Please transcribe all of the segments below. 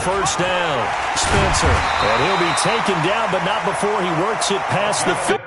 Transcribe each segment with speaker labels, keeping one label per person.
Speaker 1: first down. Spencer. And he'll be taken down, but not before he works it past the 50.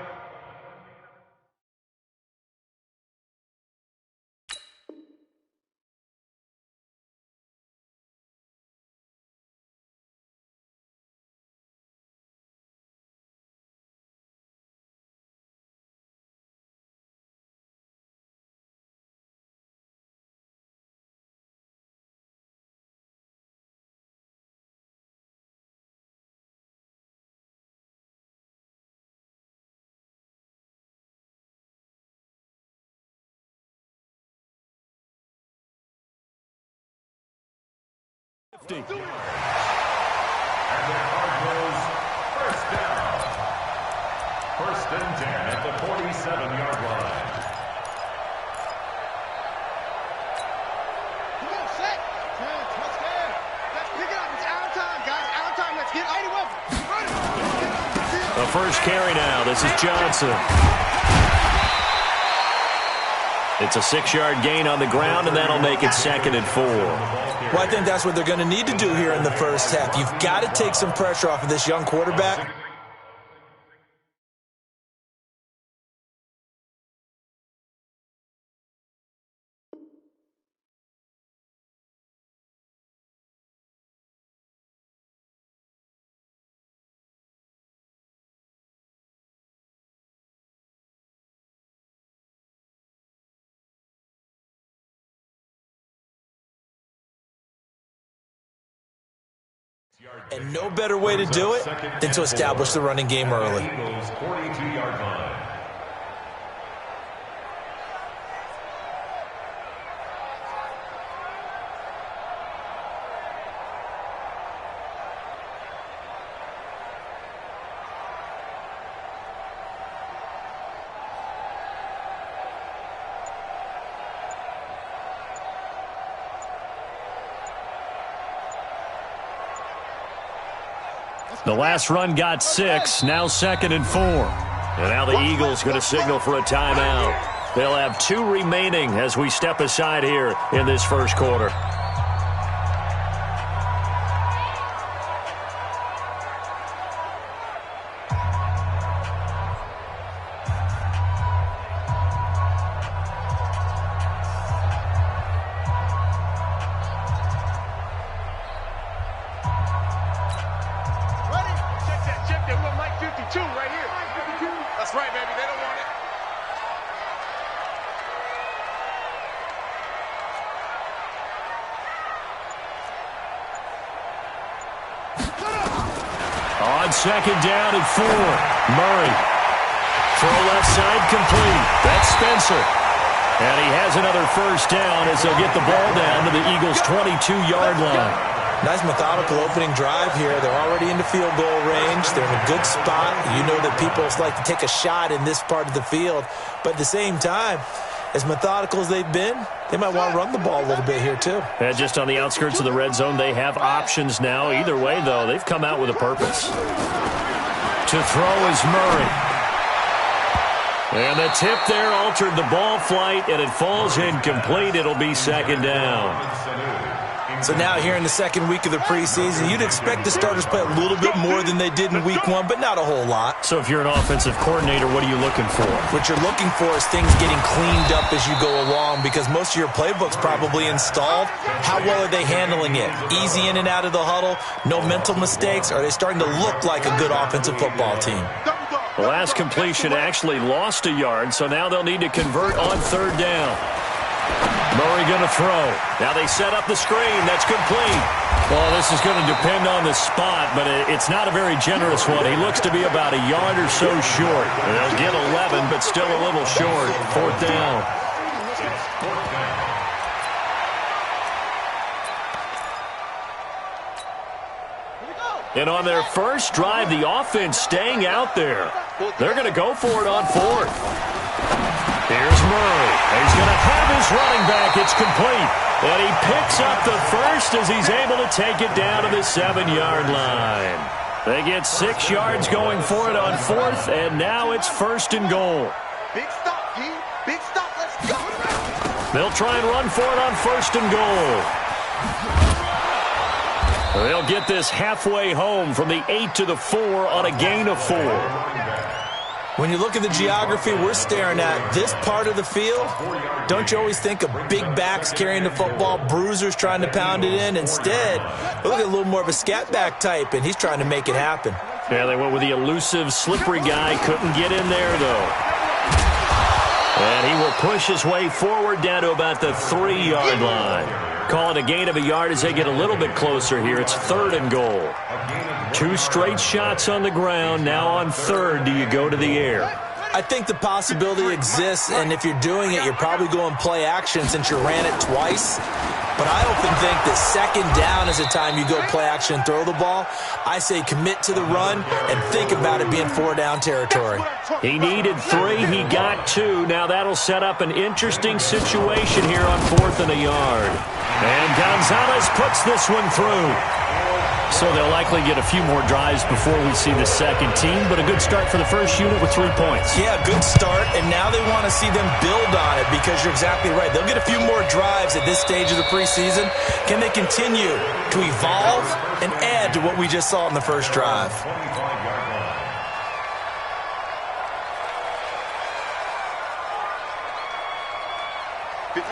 Speaker 2: And the Cardinals first down. First and 10 at the 47-yard line.
Speaker 3: Come on, set. Let's go. Let's pick it up. It's our time, guys. Our time. Let's get 81.
Speaker 1: The first carry now. This is Johnson. It's a 6-yard gain on the ground, and that'll make it 2nd and 4.
Speaker 4: Well, I think that's what they're going to need to do here in the first half. You've got to take some pressure off of this young quarterback. And no better way to do it than to establish the running game early.
Speaker 2: 42-yard line.
Speaker 1: The last run got 6, now 2nd and 4. And now the Eagles going to signal for a timeout. They'll have 2 remaining as we step aside here in this first quarter. On 2nd down and 4. Murray. Throw left side complete. That's Spencer. And he has another first down as they'll get the ball down to the Eagles' 22-yard line.
Speaker 4: Nice methodical opening drive here. They're already into field goal range. They're in a good spot. You know that people like to take a shot in this part of the field. But at the same time, as methodical as they've been, they might want to run the ball a little bit here too.
Speaker 1: And just on the outskirts of the red zone, they have options now. Either way, though, they've come out with a purpose. To throw is Murray. And the tip there altered the ball flight, and it falls incomplete. It'll be 2nd down.
Speaker 4: So now here in the second week of the preseason, you'd expect the starters play a little bit more than they did in week 1, but not a whole lot.
Speaker 1: So if you're an offensive coordinator, what are you looking for?
Speaker 4: What you're looking for is things getting cleaned up as you go along, because most of your playbook's probably installed. How well are they handling it? Easy in and out of the huddle? No mental mistakes? Are they starting to look like a good offensive football team?
Speaker 1: The last completion actually lost a yard, so now they'll need to convert on 3rd down. Murray going to throw. Now they set up the screen. That's complete. Well, this is going to depend on the spot, but it's not a very generous one. He looks to be about a yard or so short. They'll get 11, but still a little short. 4th down. And on their first drive, the offense staying out there. They're going to go for it on 4th. Here's Murray. He's going to have his running back. It's complete. And he picks up the first as he's able to take it down to the 7-yard line. They get 6 yards going for it on 4th, and now it's 1st and goal.
Speaker 3: Big stop, G. Big stop. Let's go.
Speaker 1: They'll try and run for it on 1st and goal. They'll get this halfway home from the 8 to the 4 on a gain of 4.
Speaker 4: When you look at the geography we're staring at, this part of the field, don't you always think of big backs carrying the football, bruisers trying to pound it in? Instead, look at a little more of a scat back type, and he's trying to make it happen.
Speaker 1: Yeah, they went with the elusive, slippery guy. Couldn't get in there, though. And he will push his way forward down to about the 3-yard line. Call it a gain of a yard as they get a little bit closer here. It's 3rd and goal. 2 straight shots on the ground. Now on 3rd, do you go to the air?
Speaker 4: I think the possibility exists, and if you're doing it, you're probably going play action since you ran it twice. But I often think that 2nd down is the time you go play action and throw the ball. I say commit to the run and think about it being 4-down territory.
Speaker 1: He needed 3. He got 2. Now that'll set up an interesting situation here on 4th and a yard. And Gonzalez puts this one through. So they'll likely get a few more drives before we see the second team, but a good start for the first unit with 3 points.
Speaker 4: Yeah, good start, and now they want to see them build on it because you're exactly right. They'll get a few more drives at this stage of the preseason. Can they continue to evolve and add to what we just saw in the first drive?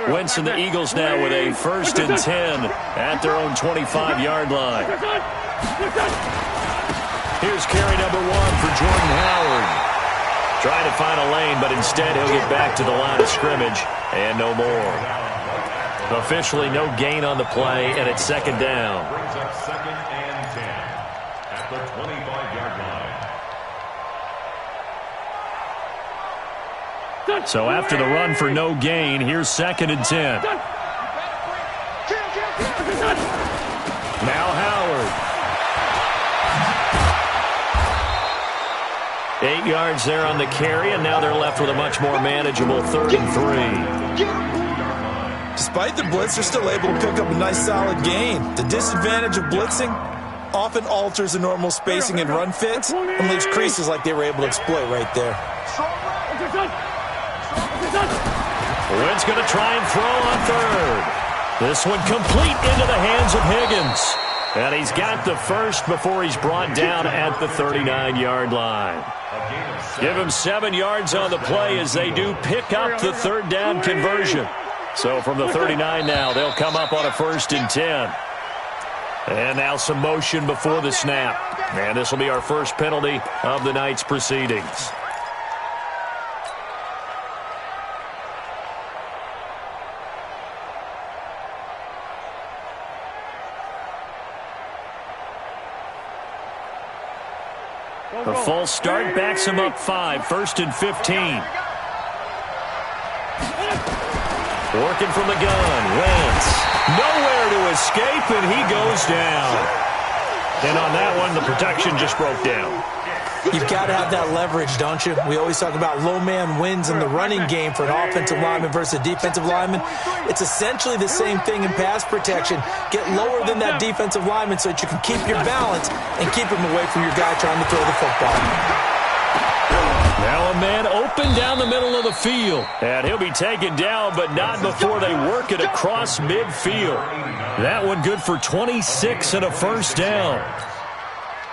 Speaker 1: Wentz and the Eagles now with a 1st and 10 at their own 25-yard line. Here's carry number 1 for Jordan Howard. Trying to find a lane, but instead he'll get back to the line of scrimmage and no more. Officially no gain on the play, and it's 2nd down.
Speaker 2: Brings up 2nd and 10 at the 25-yard line.
Speaker 1: So after the run for no gain, here's 2nd and 10. Now Howard. 8 yards there on the carry, and now they're left with a much more manageable 3rd and 3.
Speaker 4: Despite the blitz, they're still able to pick up a nice solid gain. The disadvantage of blitzing often alters the normal spacing and run fits and leaves creases like they were able to exploit right there.
Speaker 1: Wentz going to try and throw on 3rd. This one complete into the hands of Higgins. And he's got the first before he's brought down at the 39-yard line. Give him 7 yards on the play as they do pick up the 3rd down conversion. So from the 39 now, they'll come up on a 1st and 10. And now some motion before the snap. And this will be our first penalty of the night's proceedings. The false start backs him up 5, 1st and 15. Working from the gun, Wentz. Nowhere to escape, and he goes down. And on that one, the protection just broke down.
Speaker 4: You've got to have that leverage, don't you? We always talk about low man wins in the running game for an offensive lineman versus a defensive lineman. It's essentially the same thing in pass protection. Get lower than that defensive lineman so that you can keep your balance and keep him away from your guy trying to throw the football.
Speaker 1: Now a man open down the middle of the field. And he'll be taken down, but not before they work it across midfield. That one good for 26 and a 1st down.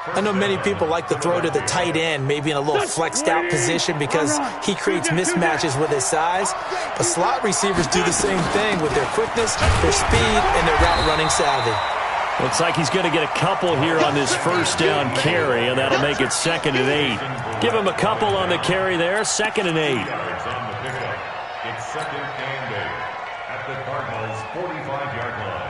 Speaker 4: I know many people like to throw to the tight end, maybe in a little flexed out position because he creates mismatches with his size. But slot receivers do the same thing with their quickness, their speed, and their route running savvy.
Speaker 1: Looks like he's going to get a couple here on this 1st down carry, and that'll make it 2nd and 8. Give him a couple on the carry there, 2nd and 8.
Speaker 2: It's 2nd and 8 at the Cardinals' 45-yard line.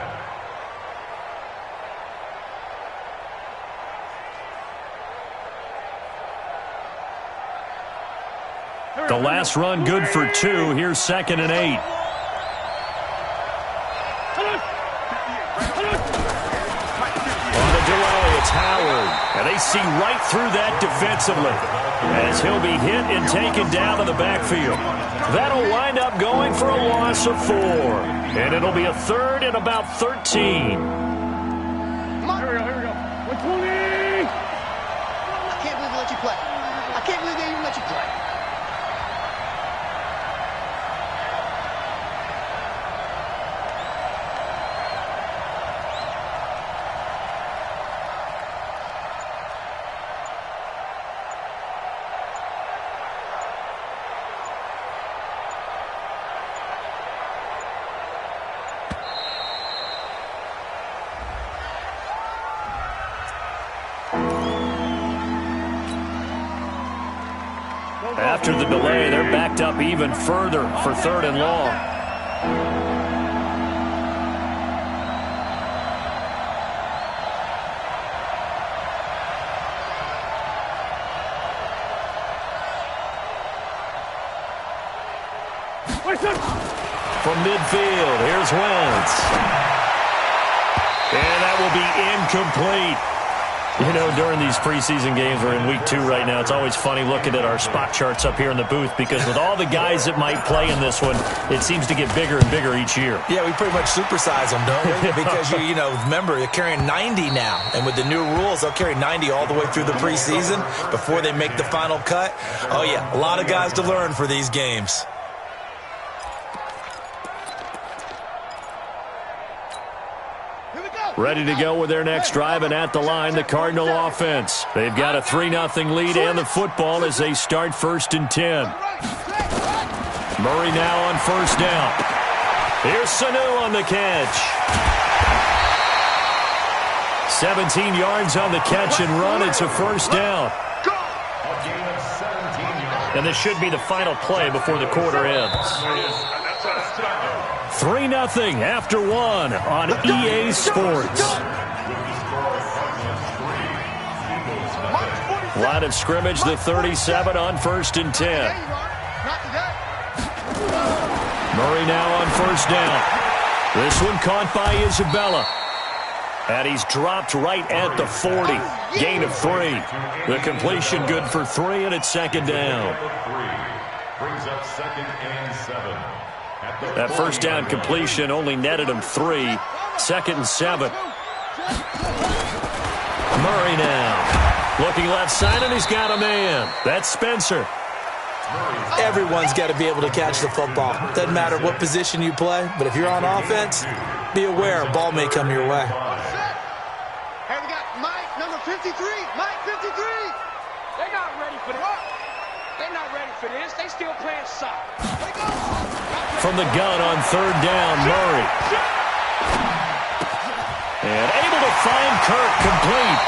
Speaker 1: The last run good for 2. Here's 2nd and 8. On the delay, it's Howard. And they see right through that defensively as he'll be hit and taken down in the backfield. That'll wind up going for a loss of 4. And it'll be a 3rd and about 13.
Speaker 3: Here we go. 120. I can't believe they let you play. I can't believe they even let you play.
Speaker 1: after the delay, they're backed up even further for 3rd and long. From midfield, here's Wentz. And that will be incomplete. You know, during these preseason games, we're in week 2 right now, it's always funny looking at our spot charts up here in the booth because with all the guys that might play in this one, it seems to get bigger and bigger each year.
Speaker 4: Yeah, we pretty much supersize them, don't we? Because, you know, remember, they're carrying 90 now. And with the new rules, they'll carry 90 all the way through the preseason before they make the final cut. Oh, yeah, a lot of guys to learn for these games.
Speaker 1: Ready to go with their next drive, and at the line, the Cardinal offense. They've got a 3-0 lead and the football as they start 1st and 10. Murray now on 1st down. Here's Sanu on the catch. 17 yards on the catch and run. It's a 1st down. And this should be the final play before the quarter ends. 3-0 after 1 on EA Sports. Line of scrimmage, the 37 on 1st and 10. Murray now on 1st down. This one caught by Isabella. And he's dropped right at the 40. Gain of 3. The completion good for 3, and it's 2nd down.
Speaker 2: Brings up 2nd and 7.
Speaker 1: That 1st down completion only netted him 3. 2nd and 7. Murray now. Looking left side, and he's got a man. That's Spencer.
Speaker 4: Everyone's got to be able to catch the football. Doesn't matter what position you play, but if you're on offense, be aware a ball may come your way.
Speaker 3: Hey, we got Mike, number 53. Mike, 53.
Speaker 5: They're not ready for this. They're not ready for this. They still playing soccer.
Speaker 1: From the gun on 3rd down, Murray. And able to find Kirk complete.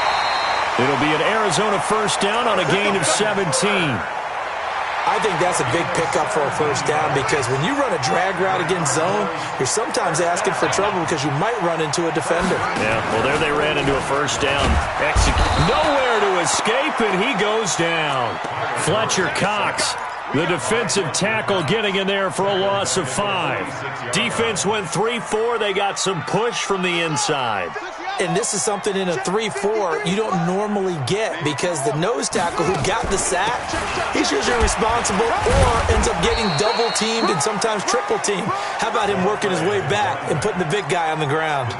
Speaker 1: It'll be an Arizona 1st down on a gain of 17.
Speaker 4: I think that's a big pickup for a 1st down because when you run a drag route against zone, you're sometimes asking for trouble because you might run into a defender.
Speaker 1: Yeah, well, there they ran into a 1st down. Nowhere to escape, and he goes down. Fletcher Cox, the defensive tackle, getting in there for a loss of 5. Defense went 3-4. They got some push from the inside.
Speaker 4: And this is something in a 3-4 you don't normally get because the nose tackle who got the sack, he's usually responsible or ends up getting double-teamed and sometimes triple-teamed. How about him working his way back and putting the big guy on the ground?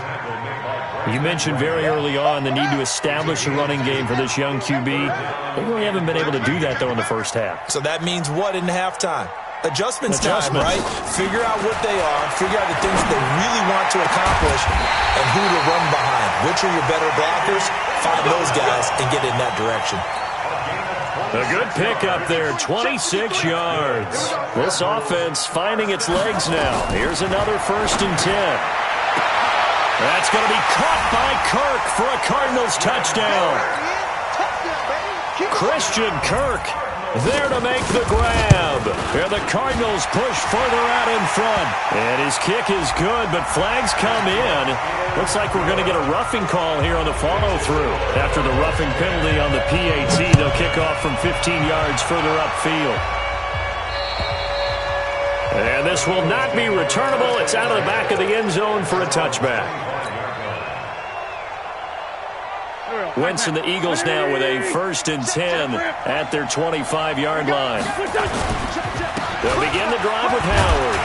Speaker 1: You mentioned very early on the need to establish a running game for this young QB. They really haven't been able to do that, though, in the 1st half.
Speaker 4: So that means what in halftime? Adjustments time, right? Figure out what they are, figure out the things that they really want to accomplish, and who to run behind. Which are your better blockers? Find those guys and get in that direction.
Speaker 1: A good pickup there, 26 yards. This offense finding its legs now. Here's another 1st and 10. That's going to be caught by Kirk for a Cardinals touchdown. Christian Kirk there to make the grab. And the Cardinals push further out in front. And his kick is good, but flags come in. Looks like we're going to get a roughing call here on the follow-through. After the roughing penalty on the PAT, they'll kick off from 15 yards further upfield. And this will not be returnable. It's out of the back of the end zone for a touchback. Wentz and the Eagles now with a 1st and 10 at their 25-yard line. They'll begin the drive with Howard.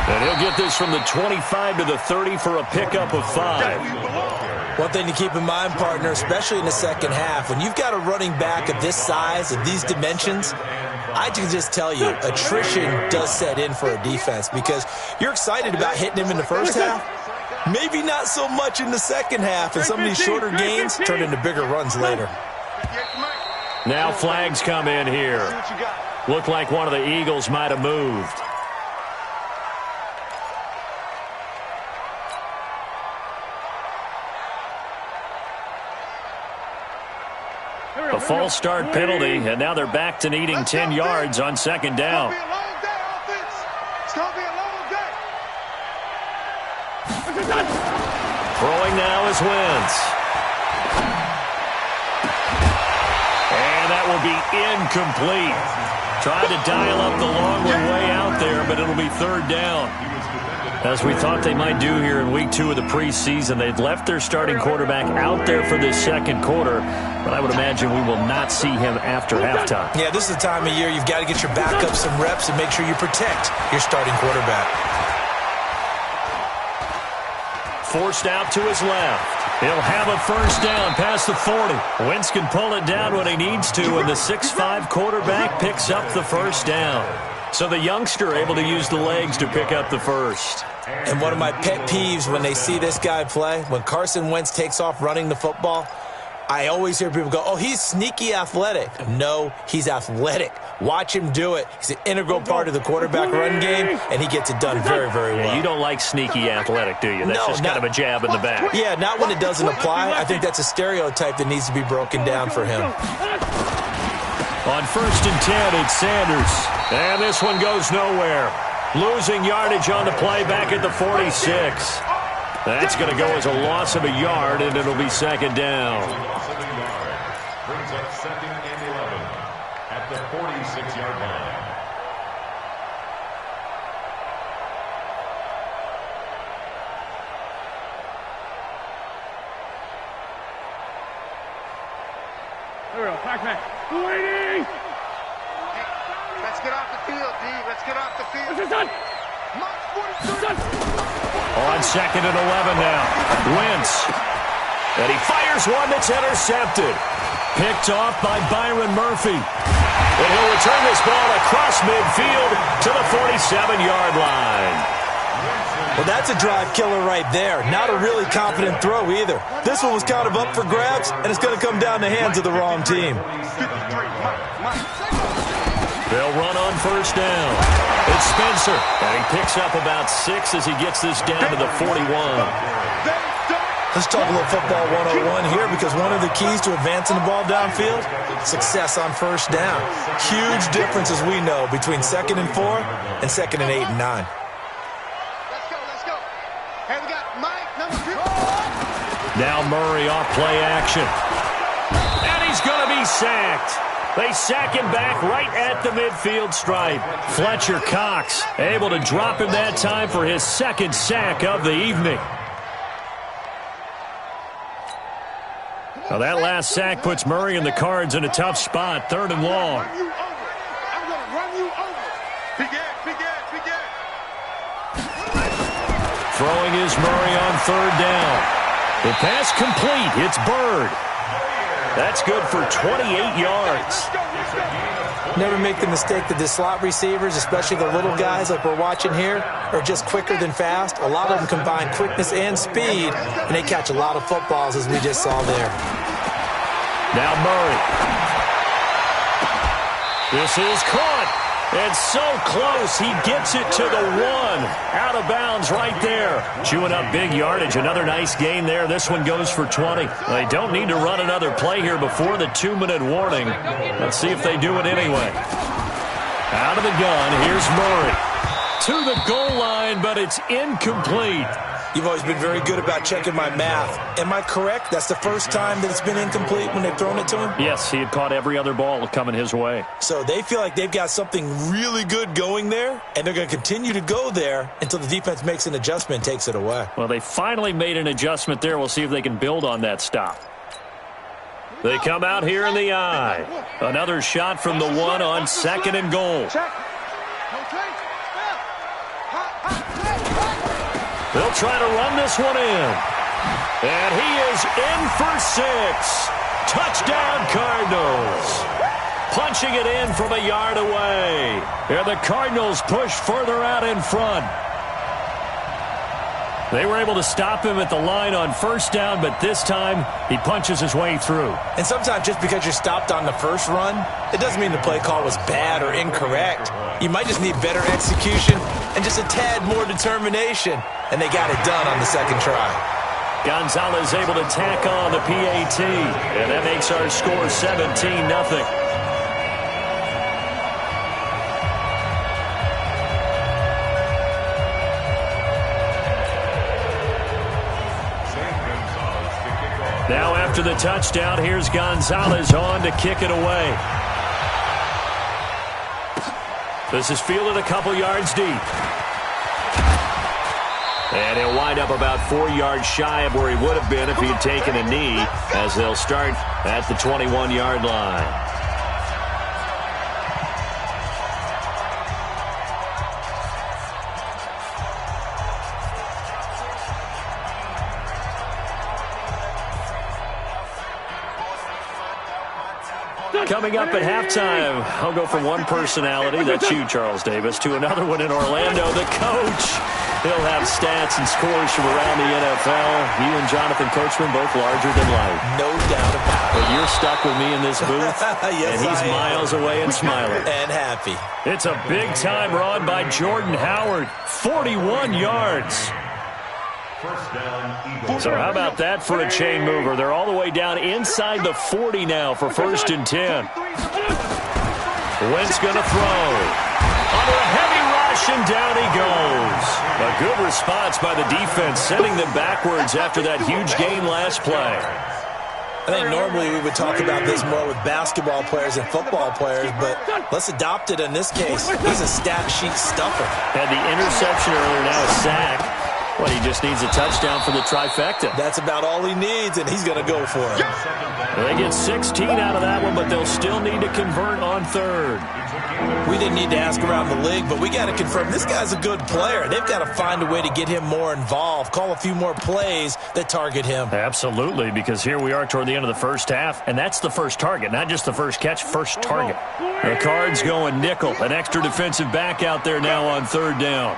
Speaker 1: And he'll get this from the 25 to the 30 for a pickup of 5.
Speaker 4: One thing to keep in mind, partner, especially in the 2nd half, when you've got a running back of this size, of these dimensions, I can just tell you, attrition does set in for a defense because you're excited about hitting him in the 1st half. Maybe not so much in the 2nd half, and some of these shorter gains turn into bigger runs later.
Speaker 1: Now flags come in here. Looked like one of the Eagles might have moved. A false start penalty, and now they're back to needing 10 yards on second down.
Speaker 3: It's going to be a long day.
Speaker 1: Throwing now is Wentz. And that will be incomplete. Tried to dial up the long way out there, but it'll be third down. As we thought they might do here in week 2 of the preseason, they'd left their starting quarterback out there for this second quarter, but I would imagine we will not see him after halftime.
Speaker 4: Yeah, this is the time of year you've got to get your backup some reps and make sure you protect your starting quarterback.
Speaker 1: Forced out to his left. He'll have a first down past the 40. Wentz can pull it down when he needs to, and the 6'5" quarterback picks up the first down. So the youngster able to use the legs to pick up the first.
Speaker 4: And one of my pet peeves when they see this guy play, when Carson Wentz takes off running the football, I always hear people go, oh, he's sneaky athletic. No, he's athletic. Watch him do it. He's an integral part of the quarterback run game, and he gets it done very, very well.
Speaker 1: Yeah, you don't like sneaky athletic, do you? That's just kind of a jab in the back.
Speaker 4: Yeah, not when it doesn't apply. I think that's a stereotype that needs to be broken down for him.
Speaker 1: On 1st and 10, it's Sanders. And this one goes nowhere. Losing yardage on the play back at the 46. That's going to go as a loss of a yard, and it'll be second down.
Speaker 2: Loss of a yard. Brings up 2nd and 11 at the 46-yard line.
Speaker 5: There we go. Back. 280.
Speaker 3: Hey, let's get off the field, D. Let's get off the field.
Speaker 5: This is done.
Speaker 3: Mark 42.
Speaker 1: On 2nd and 11 now. Wentz. And he fires one that's intercepted. Picked off by Byron Murphy. And he'll return this ball across midfield to the 47-yard line.
Speaker 4: Well, that's a drive killer right there. Not a really confident throw either. This one was kind of up for grabs, and it's going to come down the hands of the wrong team.
Speaker 1: They'll run on first down. It's Spencer, and he picks up about 6 as he gets this down to the 41.
Speaker 4: Let's talk a little football 101 here, because one of the keys to advancing the ball downfield, success on first down. Huge difference, as we know, between 2nd and 4 and 2nd and 8 and 9.
Speaker 3: Let's go. Hey, we got Mike, number 2.
Speaker 1: Now Murray off play action. And he's going to be sacked. They sack him back right at the midfield stripe. Fletcher Cox able to drop him that time for his 2nd sack of the evening. Now that last sack puts Murray and the Cards in a tough spot, 3rd and long.
Speaker 3: I'm going to run you over. Big Ed.
Speaker 1: Throwing is Murray on 3rd down. The pass complete. It's Bird. That's good for 28 yards.
Speaker 4: Never make the mistake that the slot receivers, especially the little guys like we're watching here, are just quicker than fast. A lot of them combine quickness and speed, and they catch a lot of footballs, as we just saw there.
Speaker 1: Now Murray. This is caught. It's so close. He gets it to the 1. Out of bounds right there. Chewing up big yardage. Another nice gain there. This one goes for 20. They don't need to run another play here before the 2-minute warning. Let's see if they do it anyway. Out of the gun. Here's Murray. To the goal line, but it's incomplete.
Speaker 4: You've always been very good about checking my math. Am I correct? That's the first time that it's been incomplete when they've thrown it to him?
Speaker 1: Yes, he had caught every other ball coming his way.
Speaker 4: So they feel like they've got something really good going there, and they're going to continue to go there until the defense makes an adjustment and takes it away.
Speaker 1: Well, they finally made an adjustment there. We'll see if they can build on that stop. They come out here in the eye. Another shot from the 1 on 2nd and goal. They'll try to run this one in. And he is in for 6. Touchdown, Cardinals. Punching it in from a yard away. And the Cardinals push further out in front. They were able to stop him at the line on first down, but this time he punches his way through.
Speaker 4: And sometimes just because you're stopped on the first run, it doesn't mean the play call was bad or incorrect. You might just need better execution and just a tad more determination. And they got it done on the second try.
Speaker 1: Gonzalez able to tack on the PAT, and that makes our score 17-0. Now after the touchdown, here's Gonzalez on to kick it away. This is fielded a couple yards deep. And he'll wind up about 4 yards shy of where he would have been if he had taken a knee, as they'll start at the 21-yard line. Coming up at halftime, I'll go from one personality, that's you, Charles Davis, to another one in Orlando, the coach. He'll have stats and scores from around the NFL. You and Jonathan Coachman both larger than life.
Speaker 4: No doubt about it.
Speaker 1: But you're stuck with me in this booth,
Speaker 4: yes,
Speaker 1: and he's miles away and smiling.
Speaker 4: And happy.
Speaker 1: It's a big-time run by Jordan Howard, 41 yards.
Speaker 2: First down, Eagles.
Speaker 1: So how about that for a chain mover? They're all the way down inside the 40 now for 1st and 10. Wentz going to throw. Under a heavy rush, and down he goes. A good response by the defense, sending them backwards after that huge gain last play.
Speaker 4: I think normally we would talk about this more with basketball players and football players, but let's adopt it in this case. He's a stat sheet stuffer.
Speaker 1: Had the interception earlier, now a sack. Well, he just needs a touchdown for the trifecta.
Speaker 4: That's about all he needs, and he's going to go for it.
Speaker 1: They get 16 out of that one, but they'll still need to convert on 3rd.
Speaker 4: We didn't need to ask around the league, but we got to confirm this guy's a good player. They've got to find a way to get him more involved, call a few more plays that target him.
Speaker 1: Absolutely, because here we are toward the end of the first half, and that's the first target, not just the first catch, first target. The Cards going nickel, an extra defensive back out there now on 3rd down.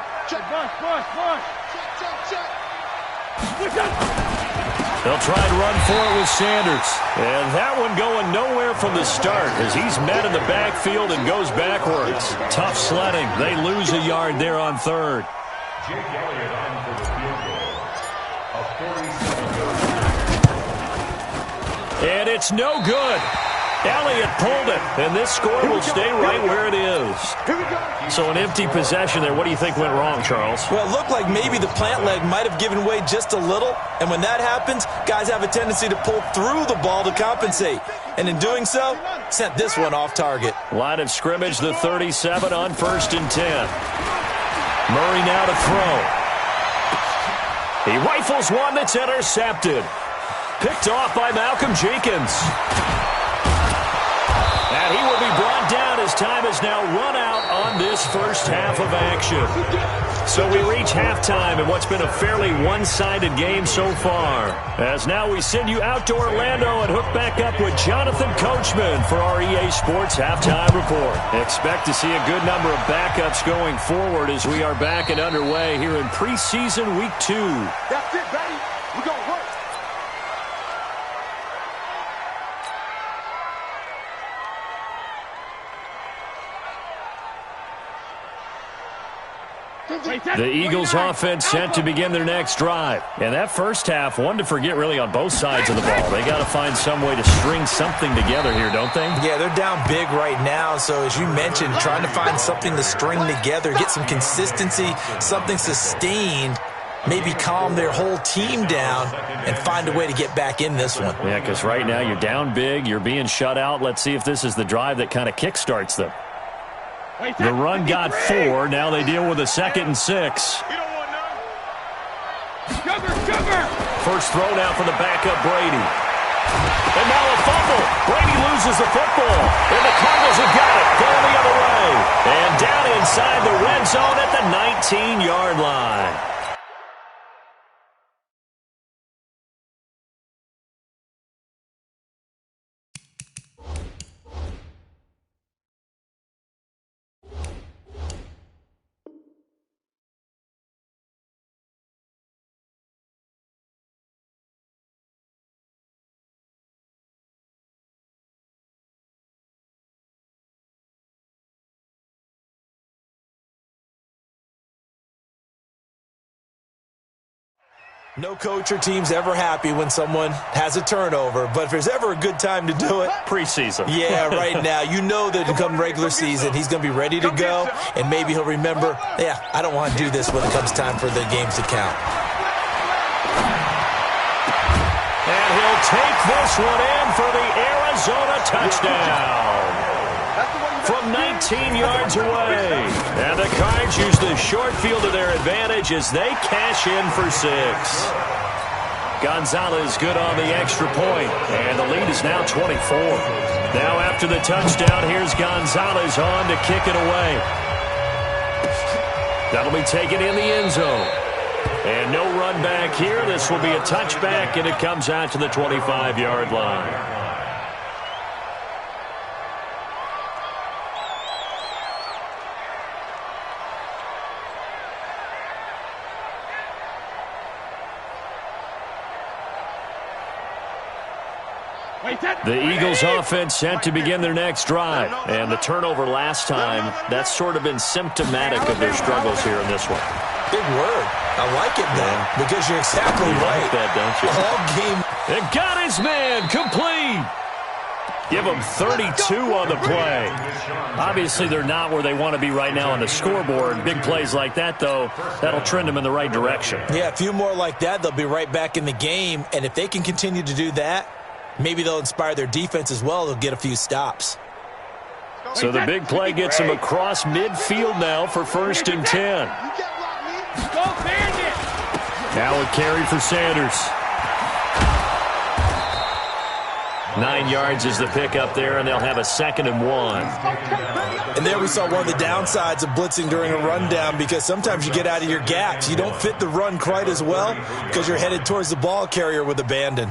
Speaker 1: They'll try and run for it with Sanders. And that one going nowhere from the start as he's met in the backfield and goes backwards. Tough sledding. They lose a yard there on 3rd.
Speaker 2: Jake Elliott on for the field goal. A 47-yard.
Speaker 1: And it's no good. Elliott pulled it, and this score will stay right where it is. So an empty possession there. What do you think went wrong, Charles?
Speaker 4: Well, it looked like maybe the plant leg might have given way just a little, and when that happens, guys have a tendency to pull through the ball to compensate. And in doing so, sent this one off target.
Speaker 1: Line of scrimmage, the 37 on 1st and 10. Murray now to throw. He rifles one that's intercepted. Picked off by Malcolm Jenkins. And he will be brought down as time has now run out on this first half of action. So we reach halftime in what's been a fairly one-sided game so far. As now we send you out to Orlando and hook back up with Jonathan Coachman for our EA Sports Halftime Report. Expect to see a good number of backups going forward as we are back and underway here in preseason week 2.
Speaker 5: That's it, baby. We're going to work.
Speaker 1: The Eagles offense set to begin their next drive. And that first half, one to forget really on both sides of the ball. They got to find some way to string something together here, don't they?
Speaker 4: Yeah, they're down big right now. So as you mentioned, trying to find something to string together, get some consistency, something sustained, maybe calm their whole team down and find a way to get back in this one.
Speaker 1: Yeah, because right now you're down big, you're being shut out. Let's see if this is the drive that kind of kickstarts them. The run got 4. Now they deal with a 2nd and 6. First throw now for the backup Brady. And now a fumble. Brady loses the football. And the Cardinals have got it. Going the other way. And down inside the red zone at the 19-yard line.
Speaker 4: No coach or team's ever happy when someone has a turnover, but if there's ever a good time to do it,
Speaker 1: preseason.
Speaker 4: Yeah, right now. You know that come regular season, he's going to be ready to go, and maybe he'll remember, yeah, I don't want to do this when it comes time for the games to count.
Speaker 1: And he'll take this one in for the Arizona touchdown. From 19 yards away. And the Cards use the short field to their advantage as they cash in for 6. Gonzalez good on the extra point, and the lead is now 24. Now after the touchdown, here's Gonzalez on to kick it away. That'll be taken in the end zone. And no run back here. This will be a touchback, and it comes out to the 25-yard line. The Eagles offense set to begin their next drive. And the turnover last time, that's sort of been symptomatic of their struggles here in this one.
Speaker 4: Big word. I like it, man, because you're exactly right.
Speaker 1: Like that, don't you?
Speaker 4: All game.
Speaker 1: And got his man complete. Give them 32 on the play. Obviously, they're not where they want to be right now on the scoreboard. Big plays like that, though, that'll trend them in the right direction.
Speaker 4: Yeah, a few more like that, they'll be right back in the game. And if they can continue to do that, maybe they'll inspire their defense as well. They'll get a few stops.
Speaker 1: So the big play gets them across midfield now for 1st and 10. Now a carry for Sanders. 9 yards is the pickup there, and they'll have a 2nd and 1.
Speaker 4: And there we saw one of the downsides of blitzing during a rundown, because sometimes you get out of your gaps. You don't fit the run quite as well because you're headed towards the ball carrier with abandon.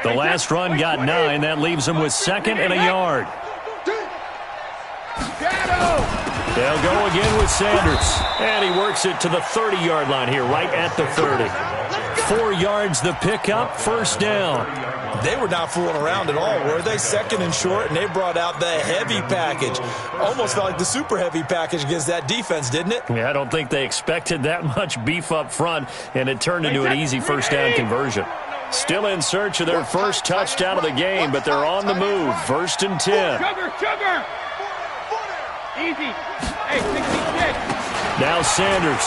Speaker 1: The last run got 9. That leaves them with 2nd and a yard. They'll go again with Sanders. And he works it to the 30-yard line here, right at the 30. 4 yards the pickup, 1st down.
Speaker 4: They were not fooling around at all, were they? 2nd and short, and they brought out the heavy package. Almost felt like the super heavy package against that defense, didn't it?
Speaker 1: Yeah, I don't think they expected that much beef up front, and it turned into an easy 1st down conversion. Still in search of their first touchdown of the game, but they're on the move. 1st and 10.
Speaker 5: Sugar! Easy. Hey, 66.
Speaker 1: Now Sanders.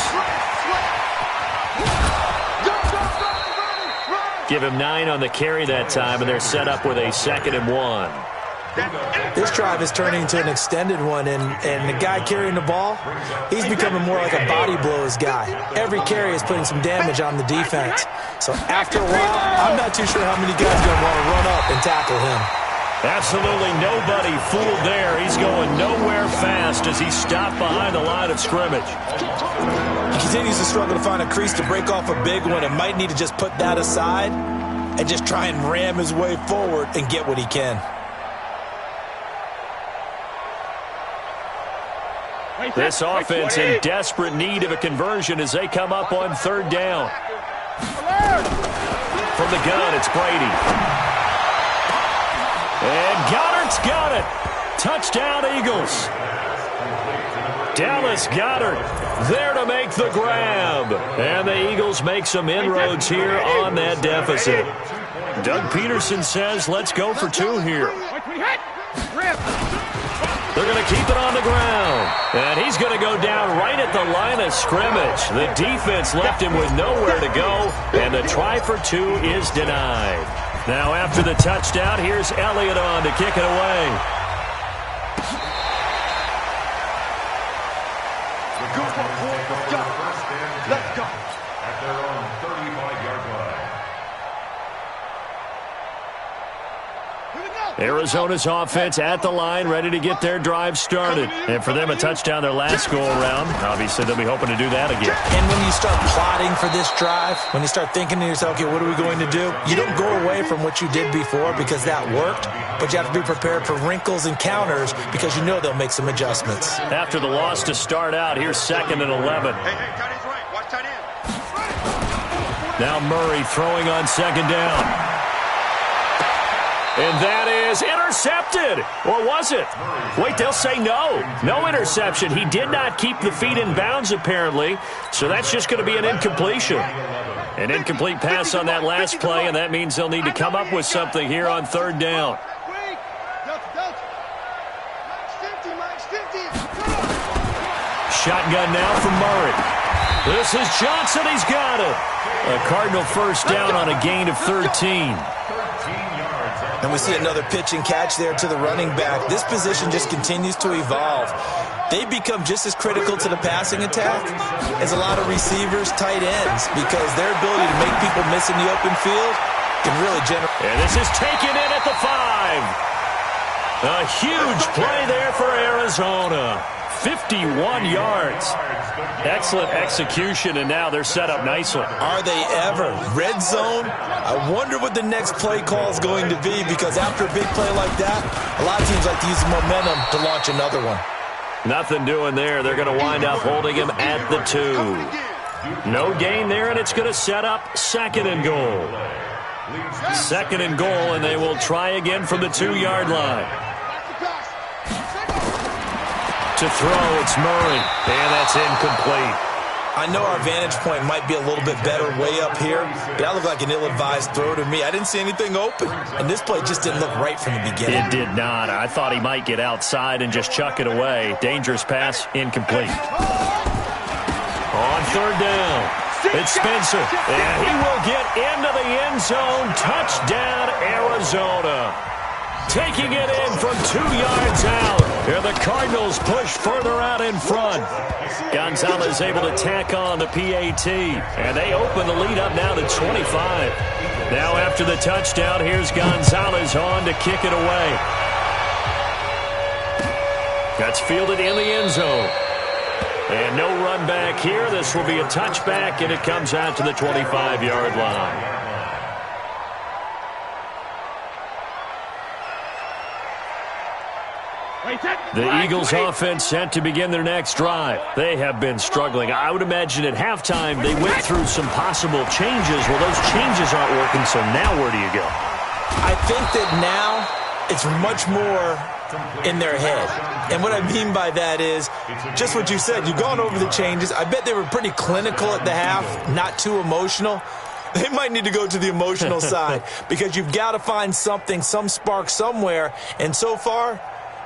Speaker 1: Give him 9 on the carry that time, and they're set up with a 2nd and 1.
Speaker 4: This drive is turning into an extended one, and the guy carrying the ball, he's becoming more like a body blows guy. Every carry is putting some damage on the defense. So after a while, I'm not too sure how many guys are going to want to run up and tackle him.
Speaker 1: Absolutely nobody fooled there. He's going nowhere fast as he stopped behind the line of scrimmage.
Speaker 4: He continues to struggle to find a crease to break off a big one, and might need to just put that aside and just try and ram his way forward and get what he can.
Speaker 1: This offense in desperate need of a conversion as they come up on 3rd down. From the gun, it's Brady. And Goddard's got it. Touchdown, Eagles. Dallas Goedert there to make the grab. And the Eagles make some inroads here on that deficit. Doug Peterson says, let's go for 2 here. They're going to keep it on the ground. And he's going to go down right at the line of scrimmage. The defense left him with nowhere to go, and the try for 2 is denied. Now after the touchdown, here's Elliott on to kick it away.
Speaker 2: Let's go. At their own 35-yard line.
Speaker 1: Arizona's offense at the line, ready to get their drive started. And for them, a touchdown their last go-around. Obviously, they'll be hoping to do that again.
Speaker 4: And when you start plotting for this drive, when you start thinking to yourself, okay, what are we going to do? You don't go away from what you did before because that worked, but you have to be prepared for wrinkles and counters because you know they'll make some adjustments.
Speaker 1: After the loss to start out, here's 2nd and 11.
Speaker 3: Hey, tight end's right. Watch tight end.
Speaker 1: Now Murray throwing on 2nd down. And that is intercepted. Or was it? Wait, they'll say no. No interception. He did not keep the feet in bounds, apparently. So that's just going to be an incompletion. An incomplete pass on that last play, and that means they'll need to come up with something here on third down. Shotgun now from Murray. This is Johnson. He's got it. A Cardinal first down on a gain of 13.
Speaker 4: And we see another pitch and catch there to the running back. This position just continues to evolve. They become just as critical to the passing attack as a lot of receivers, tight ends, because their ability to make people miss in the open field can really generate.
Speaker 1: And this is taken in at the 5. A huge play there for Arizona. 51 yards. Excellent execution, and now they're set up nicely.
Speaker 4: Are they ever? Red zone? I wonder what the next play call is going to be, because after a big play like that, a lot of teams like to use the momentum to launch another one.
Speaker 1: Nothing doing there. They're going to wind up holding him at the 2. No gain there, and it's going to set up second and goal. Second and goal, and they will try again from the 2-yard line. To throw, it's Murray, and that's incomplete.
Speaker 4: I know our vantage point might be a little bit better way up here, but that looked like an ill-advised throw to me. I didn't see anything open, and this play just didn't look right from the beginning.
Speaker 1: It did not. I thought he might get outside and just chuck it away. Dangerous pass, incomplete. On third down, it's Spencer, and he will get into the end zone. Touchdown, Arizona. Taking it in from 2 yards out. Here the Cardinals push further out in front. Gonzalez able to tack on the PAT. And they open the lead up now to 25. Now after the touchdown, here's Gonzalez on to kick it away. That's fielded in the end zone. And no run back here. This will be a touchback, and it comes out to the 25-yard line. The Eagles offense set to begin their next drive. They have been struggling. I would imagine at halftime they went through some possible changes. Well, those changes aren't working, so now where do you go?
Speaker 4: I think that now it's much more in their head. And what I mean by that is just what you said. You've gone over the changes. I bet they were pretty clinical at the half, not too emotional. They might need to go to the emotional side because you've got to find something, some spark somewhere. And so far,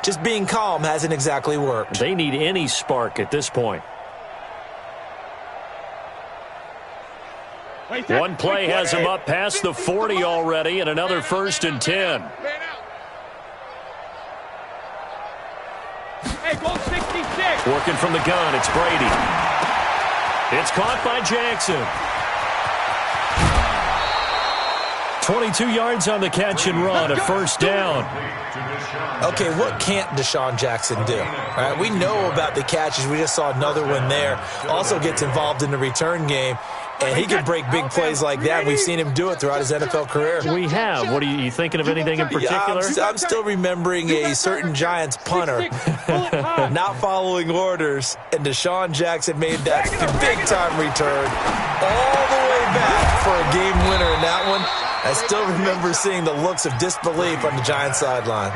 Speaker 4: just being calm hasn't exactly worked.
Speaker 1: They need any spark at this point. One play has him up past the 40 already, and another 1st and 10. Working from the gun, it's Brady. It's caught by Jackson. 22 yards on the catch and run, a 1st down.
Speaker 4: Okay, what can't Deshaun Jackson do? All right, we know about the catches. We just saw another one there. Also gets involved in the return game, and he can break big plays like that. We've seen him do it throughout his NFL career.
Speaker 1: We have. What are you thinking of anything in particular?
Speaker 4: I'm still remembering a certain Giants punter not following orders, and Deshaun Jackson made that big-time return all the way back for a game winner in that one. I still remember seeing the looks of disbelief on the Giants sideline.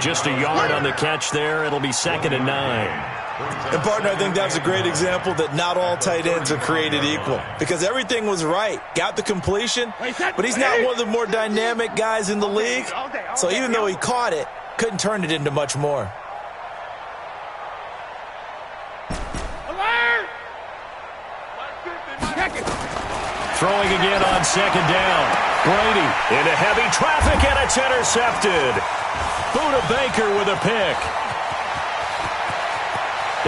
Speaker 1: Just a yard on the catch there. It'll be 2nd and 9.
Speaker 4: And, partner, I think that's a great example that not all tight ends are created equal because everything was right. Got the completion, but he's not one of the more dynamic guys in the league. So even though he caught it, couldn't turn it into much more.
Speaker 1: Throwing again on 2nd down. Brady into heavy traffic, and it's intercepted. Buda Baker with a pick.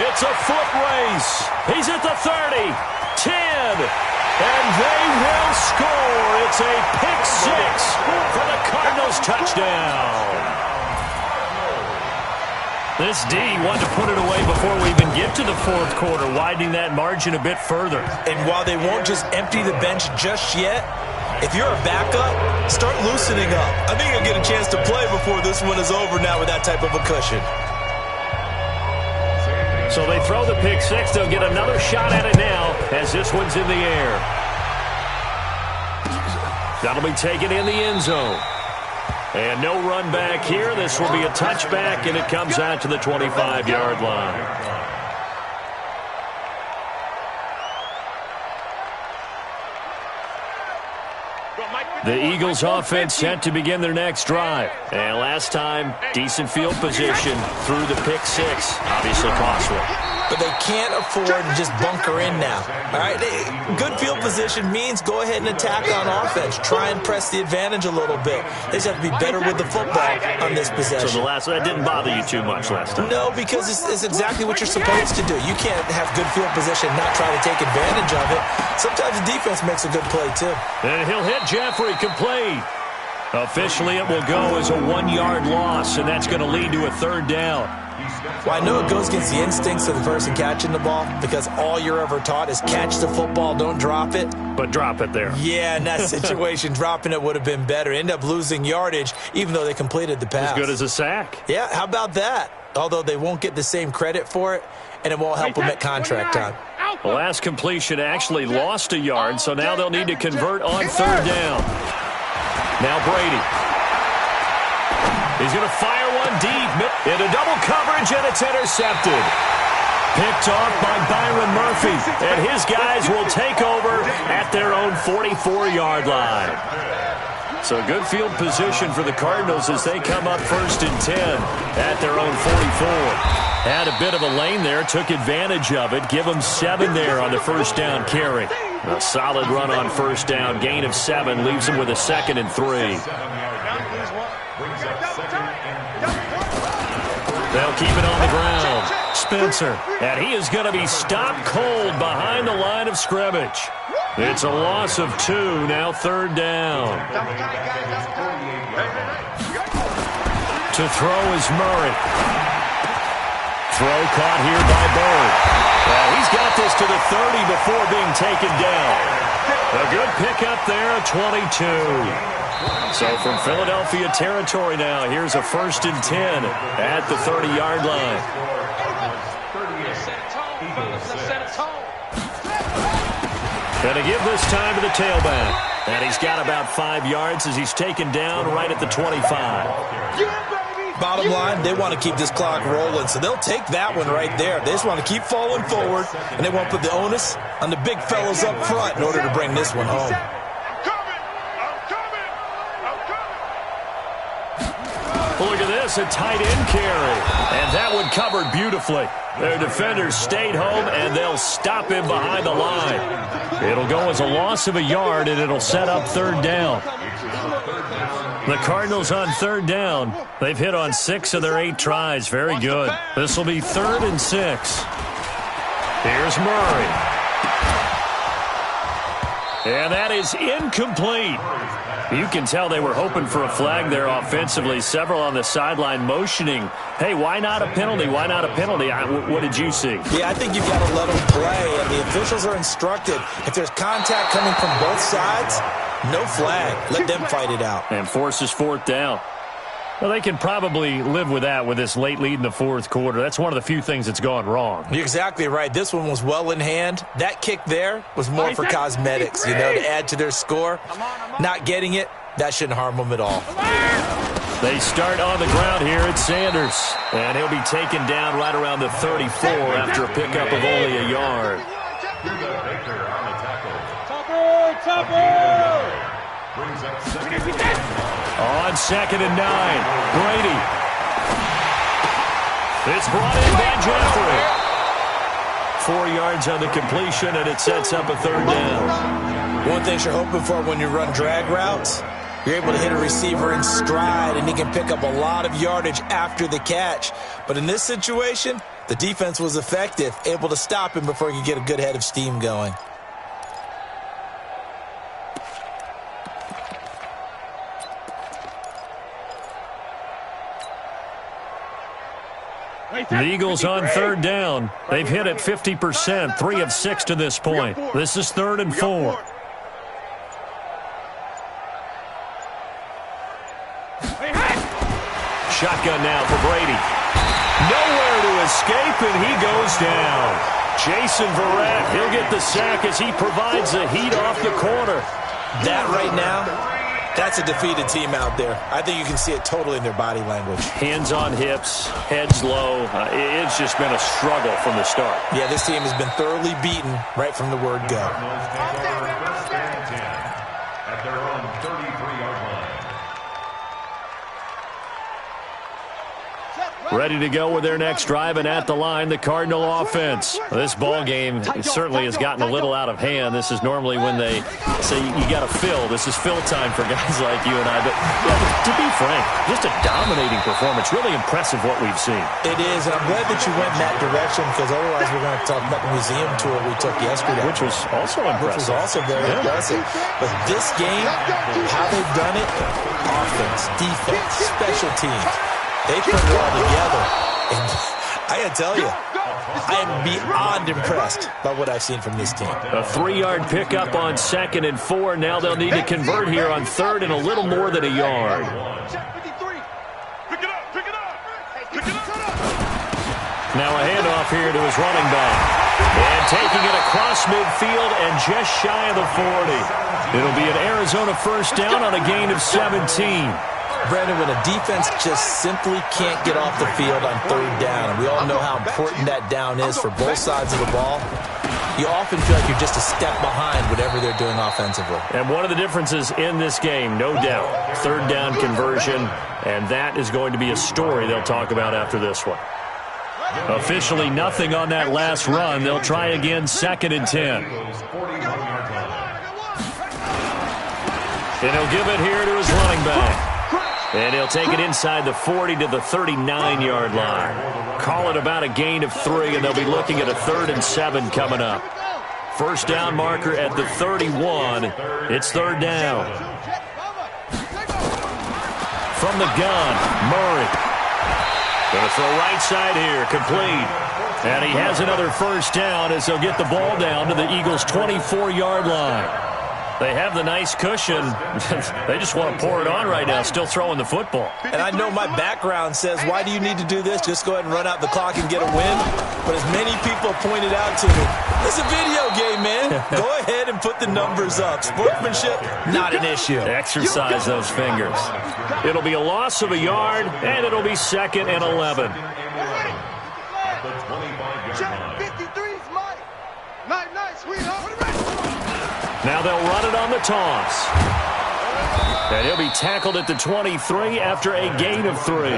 Speaker 1: It's a foot race. He's at the 30, 10, and they will score. It's a pick 6 for the Cardinals touchdown. This D wanted to put it away before we even get to the 4th quarter, widening that margin a bit further.
Speaker 4: And while they won't just empty the bench just yet, if you're a backup, start loosening up. I think you'll get a chance to play before this one is over now with that type of a cushion.
Speaker 1: So they throw the pick 6. They'll get another shot at it now as this one's in the air. That'll be taken in the end zone. And no run back here. This will be a touchback, and it comes out to the 25-yard line. The Eagles offense set to begin their next drive. And last time, decent field position through the pick six. Obviously costly.
Speaker 4: But they can't afford to just bunker in now. All right, good field position means go ahead and attack on offense. Try and press the advantage a little bit. They just have to be better with the football on this possession.
Speaker 1: So that didn't bother you too much last time?
Speaker 4: No, because it's exactly what you're supposed to do. You can't have good field position and not try to take advantage of it. Sometimes the defense makes a good play, too.
Speaker 1: And he'll hit Jeffrey, complete. Officially, it will go as a 1-yard loss, and that's going to lead to a third down.
Speaker 4: Well, I know it goes against the instincts of the person catching the ball because all you're ever taught is catch the football, don't drop it.
Speaker 1: But drop it there.
Speaker 4: Yeah, in that situation, dropping it would have been better. End up losing yardage, even though they completed the pass.
Speaker 1: As good as a sack.
Speaker 4: Yeah, how about that? Although they won't get the same credit for it, and it won't help them at contract time.
Speaker 1: The last completion actually lost a yard, so now they'll need to convert on third down. Now Brady. He's going to fire one deep into double coverage, and it's intercepted. Picked off by Byron Murphy, and his guys will take over at their own 44-yard line. So good field position for the Cardinals as they come up 1st and 10 at their own 44. Had a bit of a lane there, took advantage of it. Give them 7 there on the first down carry. A solid run on first down, gain of 7, leaves them with a 2nd and 3. They'll keep it on the ground. Spencer, and he is going to be stopped cold behind the line of scrimmage. It's a loss of 2, now third down. To throw is Murray. Throw caught here by Bird. Well, he's got this to the 30 before being taken down. A good pickup there, a 22. So from Philadelphia territory now, here's a 1st and 10 at the 30-yard line. Going to give this time to the tailback. And he's got about 5 yards as he's taken down right at the 25.
Speaker 4: Bottom line, they want to keep this clock rolling, so they'll take that one right there. They just want to keep falling forward, and they want to put the onus on the big fellows up front in order to bring this one home.
Speaker 1: Look at this, a tight end carry. And that one covered beautifully. Their defenders stayed home, and they'll stop him behind the line. It'll go as a loss of a yard, and it'll set up third down. The Cardinals on third down. They've hit on 6 of their 8 tries. Very good. This will be 3rd and 6. Here's Murray. And that is incomplete. You can tell they were hoping for a flag there offensively. Several on the sideline motioning, hey, why not a penalty? Why not a penalty? What did you see?
Speaker 4: Yeah, I think you've got to let them play, and the officials are instructed. If there's contact coming from both sides, no flag. Let them fight it out.
Speaker 1: And forces 4th down. Well, they can probably live with that with this late lead in the 4th quarter. That's one of the few things that's gone wrong.
Speaker 4: You're exactly right. This one was well in hand. That kick there was more for cosmetics, to add to their score. Not getting it, that shouldn't harm them at all.
Speaker 1: They start on the ground here at Sanders. And he'll be taken down right around the 34 after a pickup of only a yard. On 2nd and 9, Brady. It's brought in by Jeffrey. 4 yards on the completion, and it sets up a third down.
Speaker 4: One thing you're hoping for when you run drag routes, you're able to hit a receiver in stride, and he can pick up a lot of yardage after the catch. But in this situation, the defense was effective, able to stop him before he could get a good head of steam going.
Speaker 1: The Eagles on third down. They've hit it 50%, 3 of 6 to this point. This is 3rd and 4. Shotgun now for Brady. Nowhere to escape, and he goes down. Jason Verrett, he'll get the sack as he provides the heat off the corner.
Speaker 4: That right now That's a defeated team out there. I think you can see it totally in their body language.
Speaker 1: Hands on hips, heads low. It's just been a struggle from the start.
Speaker 4: Yeah, this team has been thoroughly beaten right from the word go.
Speaker 2: At their own 33-yard line.
Speaker 1: Ready to go with their next drive, and at the line, the Cardinal offense. This ball game certainly has gotten a little out of hand. This is normally when they say you got to fill. This is fill time for guys like you and I. But to be frank, just a dominating performance. Really impressive what we've seen.
Speaker 4: It is, and I'm glad that you went in that direction, because otherwise we're going to talk about the museum tour we took yesterday.
Speaker 1: Which was also impressive.
Speaker 4: Which was also very impressive. But this game, how they've done it, offense, defense, special teams, they put it all together. And I got to tell you, I am beyond impressed by what I've seen from this team.
Speaker 1: A 3-yard pickup on 2nd and 4. Now they'll need to convert here on 3rd and a little more than a yard. Now a handoff here to his running back. And taking it across midfield and just shy of the 40. It'll be an Arizona first down on a gain of 17.
Speaker 4: Brandon, when a defense just simply can't get off the field on 3rd down, and we all know how important that down is for both sides of the ball, you often feel like you're just a step behind whatever they're doing offensively.
Speaker 1: And one of the differences in this game, no doubt, 3rd down conversion, and that is going to be a story they'll talk about after this one. Officially nothing on that last run. They'll try again, 2nd and 10. And he'll give it here to his running back. And he'll take it inside the 40 to the 39-yard line. Call it about a gain of 3, and they'll be looking at a 3rd and 7 coming up. First down marker at the 31. It's 3rd down. From the gun, Murray. Going to throw right side here, complete. And he has another first down as they'll get the ball down to the Eagles' 24-yard line. They have the nice cushion. They just want to pour it on right now, still throwing the football.
Speaker 4: And I know my background says, why do you need to do this? Just go ahead and run out the clock and get a win. But as many people pointed out to me, it's a video game, man. Go ahead and put the numbers up. Sportsmanship, not an issue.
Speaker 1: Exercise those fingers. It'll be a loss of a yard, and it'll be 2nd and 11. Now they'll run it on the toss. And he'll be tackled at the 23 after a gain of 3.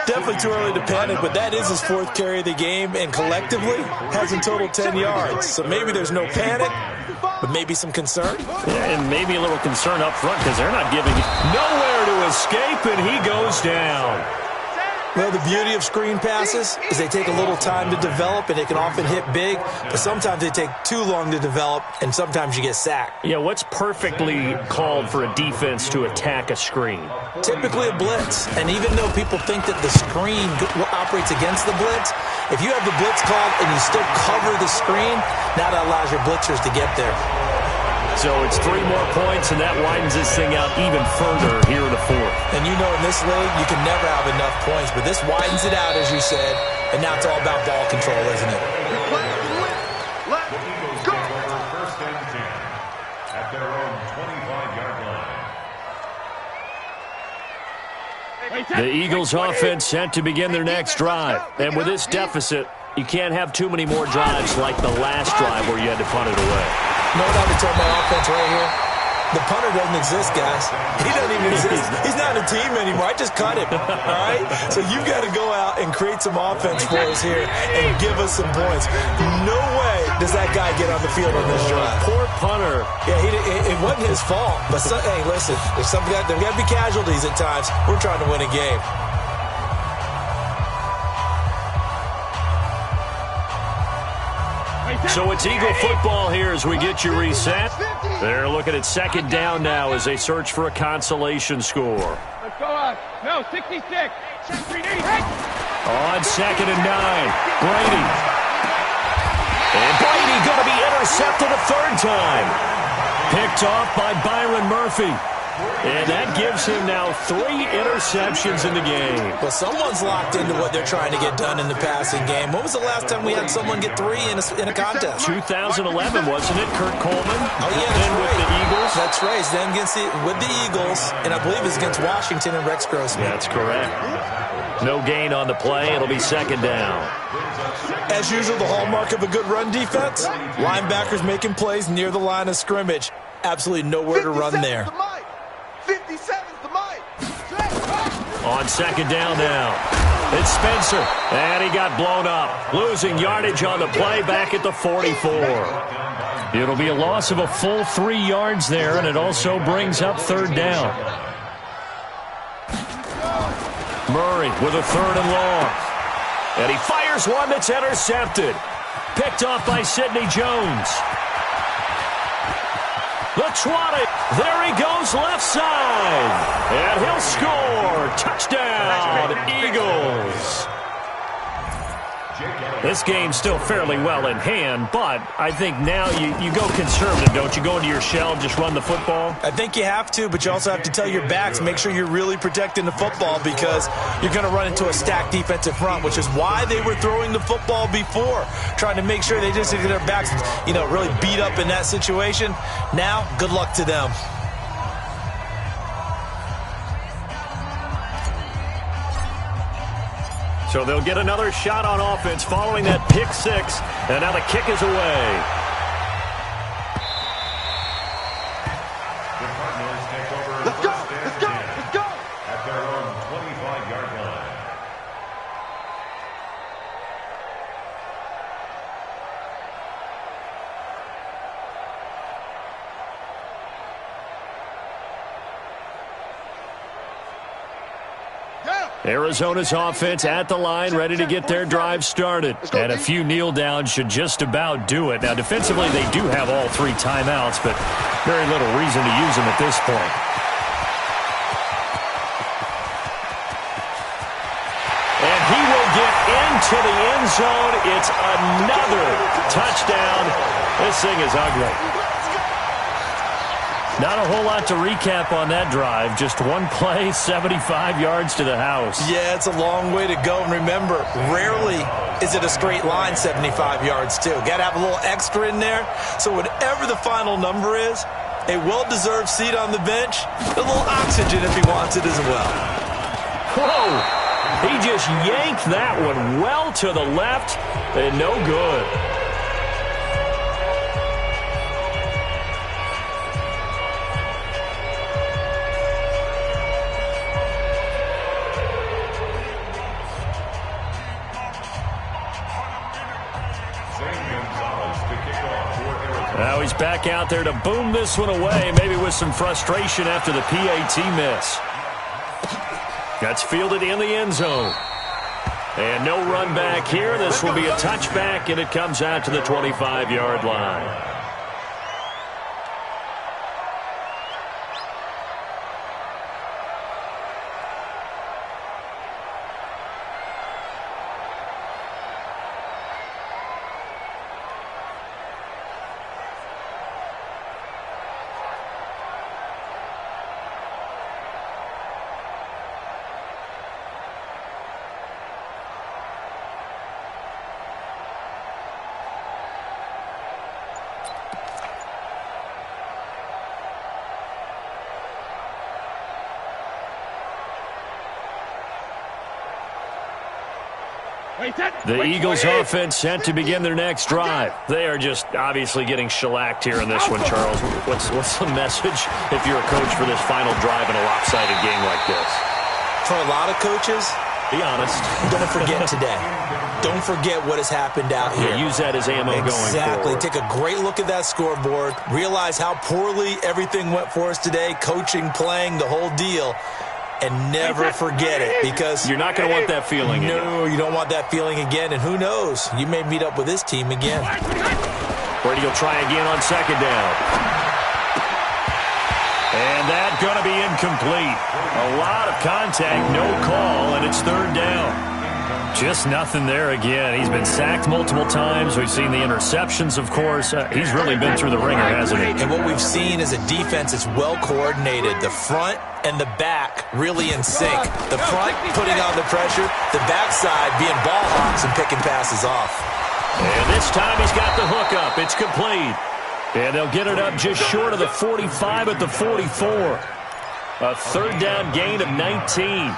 Speaker 4: Definitely too early to panic, but that is his 4th carry of the game, and collectively has in total 10 yards. So maybe there's no panic, but maybe some concern.
Speaker 1: Yeah, and maybe a little concern up front because they're not giving nowhere to escape, and he goes down.
Speaker 4: Well, the beauty of screen passes is they take a little time to develop, and they can often hit big, but sometimes they take too long to develop, and sometimes you get sacked.
Speaker 1: Yeah, what's perfectly called for a defense to attack a screen?
Speaker 4: Typically a blitz, and even though people think that the screen operates against the blitz, if you have the blitz called and you still cover the screen, now that allows your blitzers to get there.
Speaker 1: So it's 3 more points, and that widens this thing out even further here in the 4th.
Speaker 4: And you know in this league, you can never have enough points, but this widens it out, as you said, and now it's all about ball control, isn't it?
Speaker 2: Let's go. First and 10 at their own 25-yard line.
Speaker 1: The Eagles offense set to begin their next drive. And with this deficit, you can't have too many more drives like the last drive where you had to punt it away.
Speaker 4: You know what I would tell my offense right here? The punter doesn't exist, guys. He doesn't even exist. He's not a team anymore. I just cut him, all right? So you've got to go out and create some offense for us here and give us some points. No way does that guy get on the field on this drive.
Speaker 1: Poor punter.
Speaker 4: Yeah, it wasn't his fault. But, hey, listen, there's got to be casualties at times. We're trying to win a game.
Speaker 1: So it's Eagle football here as we get you reset. They're looking at 2nd down now as they search for a consolation score.
Speaker 5: Let's go on. No, 66.
Speaker 1: On 2nd and 9, Brady. And Brady going to be intercepted a 3rd time. Picked off by Byron Murphy. And that gives him now 3 interceptions in the game.
Speaker 4: Well, someone's locked into what they're trying to get done in the passing game. When was the last time we had someone get 3 in a contest?
Speaker 1: 2011, wasn't it? Kurt Coleman.
Speaker 4: Oh, yeah,
Speaker 1: then with the Eagles.
Speaker 4: That's right. He's then with the Eagles, and I believe it's against Washington and Rex Grossman.
Speaker 1: That's correct. No gain on the play. It'll be 2nd down.
Speaker 4: As usual, the hallmark of a good run defense, linebackers making plays near the line of scrimmage. Absolutely nowhere to run there.
Speaker 3: 57's the mic.
Speaker 1: On 2nd down now. It's Spencer. And he got blown up. Losing yardage on the play back at the 44. It'll be a loss of a full 3 yards there, and it also brings up 3rd down. Murray with a 3rd and long. And he fires one that's intercepted. Picked off by Sidney Jones. The 20. There he goes left side. And he'll score. Touchdown, Eagles. This game's still fairly well in hand, but I think now you go conservative, don't you? Go into your shell and just run the football?
Speaker 4: I think you have to, but you also have to tell your backs, make sure you're really protecting the football because you're going to run into a stacked defensive front, which is why they were throwing the football before, trying to make sure they just get their backs, really beat up in that situation. Now, good luck to them.
Speaker 1: So they'll get another shot on offense following that pick 6, and now the kick is away.
Speaker 2: The Cardinals take over.
Speaker 3: Let's go, let's go, let's go.
Speaker 2: At their own 25-yard line.
Speaker 1: Arizona's offense at the line, ready to get their drive started. And a few kneel downs should just about do it. Now, defensively, they do have all 3 timeouts, but very little reason to use them at this point. And he will get into the end zone. It's another touchdown. This thing is ugly. Not a whole lot to recap on that drive. Just one play, 75 yards to the house.
Speaker 4: Yeah, it's a long way to go. And remember, rarely is it a straight line 75 yards, too. Got to have a little extra in there. So whatever the final number is, a well-deserved seat on the bench, a little oxygen if he wants it as well.
Speaker 1: Whoa! He just yanked that one well to the left, and no good. Now he's back out there to boom this one away, maybe with some frustration after the PAT miss. That's fielded in the end zone. And no run back here. This will be a touchback, and it comes out to the 25-yard line. The Eagles offense set to begin their next drive. They are just obviously getting shellacked here in this one, Charles. What's the message if you're a coach for this final drive in a lopsided game like this?
Speaker 4: For a lot of coaches,
Speaker 1: be honest.
Speaker 4: Don't forget today. Don't forget what has happened out here.
Speaker 1: Yeah, use that as ammo going forward.
Speaker 4: Exactly. Take a great look at that scoreboard. Realize how poorly everything went for us today. Coaching, playing, the whole deal. And never forget it, because
Speaker 1: you're not going to want that feeling again.
Speaker 4: No, you don't want that feeling again. And who knows? You may meet up with this team again.
Speaker 1: Brady will try again on 2nd down. And that's going to be incomplete. A lot of contact, no call, and it's 3rd down. Just nothing there again. He's been sacked multiple times. We've seen the interceptions, of course. He's really been through the ringer, hasn't he?
Speaker 4: And what we've seen is a defense that's well coordinated. The front and the back really in sync. The front putting on the pressure, the backside being ball hawks and picking passes off.
Speaker 1: And this time he's got the hook up. It's complete. And they'll get it up just short of the 45 at the 44. A third down gain of 19.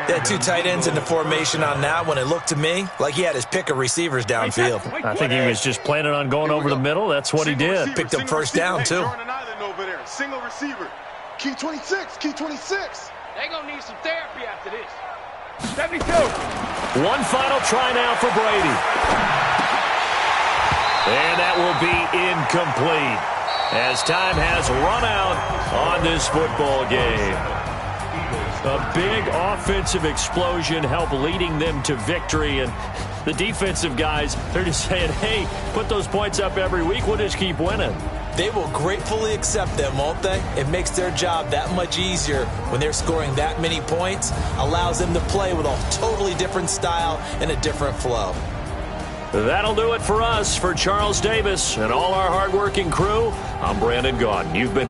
Speaker 4: They had two tight ends in the formation on that one. It looked to me like he had his pick of receivers downfield.
Speaker 1: I think he was just planning on going over the middle. That's what he did.
Speaker 4: Picked up first down, too.
Speaker 3: Single receiver. Key 26. Key 26.
Speaker 5: They're going to need some therapy after this.
Speaker 3: 72.
Speaker 1: One final try now for Brady. And that will be incomplete as time has run out on this football game. A big offensive explosion helped leading them to victory. And the defensive guys, they're just saying, hey, put those points up every week. We'll just keep winning.
Speaker 4: They will gratefully accept them, won't they? It makes their job that much easier when they're scoring that many points. Allows them to play with a totally different style and a different flow.
Speaker 1: That'll do it for us. For Charles Davis and all our hardworking crew, I'm Brandon Gaudin. You've been